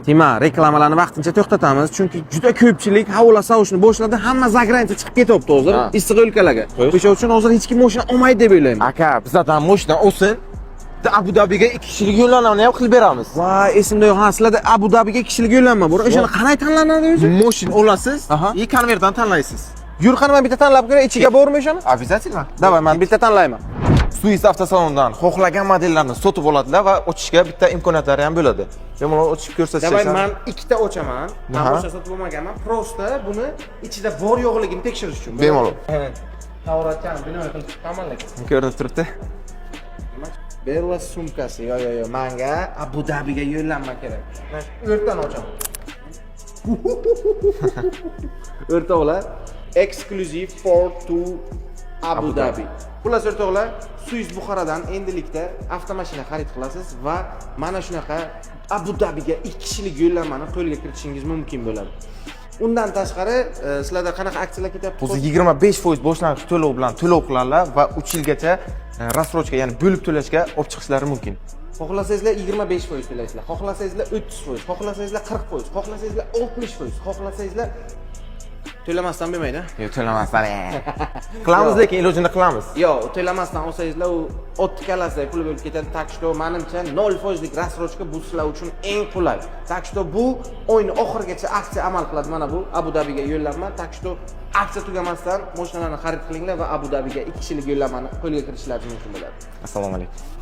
Tima, reklamalarni vaqtincha to'xtatamiz, chunki juda ko'pchilik havola sovushni boshladi, hamma zagranicha chiqib ketyapti hozir issiq o'lkalarga. O'sha uchun hozir hech kim mashina olmaydi deb o'ylayman. Aka, bizdan mashina olsin. Abu Dabiga 2 kishilik yo'llanmani ham qilib beramiz. Voy, esimda yo'q. Ha, sizlarda Abu Dabiga 2 kishilik yo'llanma bor. O'shani qanday tanlanadi o'zi? Mashina olasiz, konvertdan tanlaysiz. Yur, qani men bitta tanlab ko'ray, ichiga bormi o'shani? Обязательно. Davay, men bitta tanlayman. Suis avtosalondan xohlagan modellarni sotib oladilar va ochishga bitta imkoniyatlari ham bo'ladi. Bemalol ochib ko'rsatishasiz. Davay, men ikkita ochaman. Men boshqa sotib olmaganman. Prosta buni ichida bor yo'qligini tekshirish uchun. Bemalol. Tavratgan binoy qilib chiqqanman lekin. Ko'rinib turibdi. Berwas sumkasi. Yo. Menga Abu Dabiga yo'llanma kerak. Men o'rtadan ochaman. O'rtoqlar, exclusive for to Abu Dhabi. Xullas o'rtoqlar, Suis Buxorodan endilikda avtomashina xarid qilasiz va mana shunaqa Abu Dhabiga 2 kishilik yo'llanmani qo'lga kiritishingiz mumkin bo'ladi. Undan tashqari, sizlarda qanaqa aksiyalar ketyapti? Hozir 25% boshlang'ich to'lov bilan to'lov qiladilar va 3 yilgacha rassrochka, ya'ni bo'lib to'lashga olib chiqishlari mumkin. Xohlasangizlar 25% to'laysizlar, xohlasangizlar 30%, xohlasangizlar 40%, xohlasangizlar 60%, xohlasangizlar to'lamasdan bo'lmaydi. Yo'q, to'lamasdan. Qilamiz, lekin ilojini qilamiz. Yo'q, to'lamasdan olsangizlar u o'tni kalasida pul bo'lib ketadi. Tak что, menimcha 0% rassrochka bu sizlar uchun eng qulay. Tak что, bu oyning oxirigacha aksiya amal qiladi. Mana bu Abu Dabiga yo'llanma. Tak что, aksiya tugamasdan mashinalarni xarid qilinglar va Abu Dabiga 2 kishilik yo'llanmani qo'lga kirishlaringiz mumkin bo'ladi. Assalomu alaykum.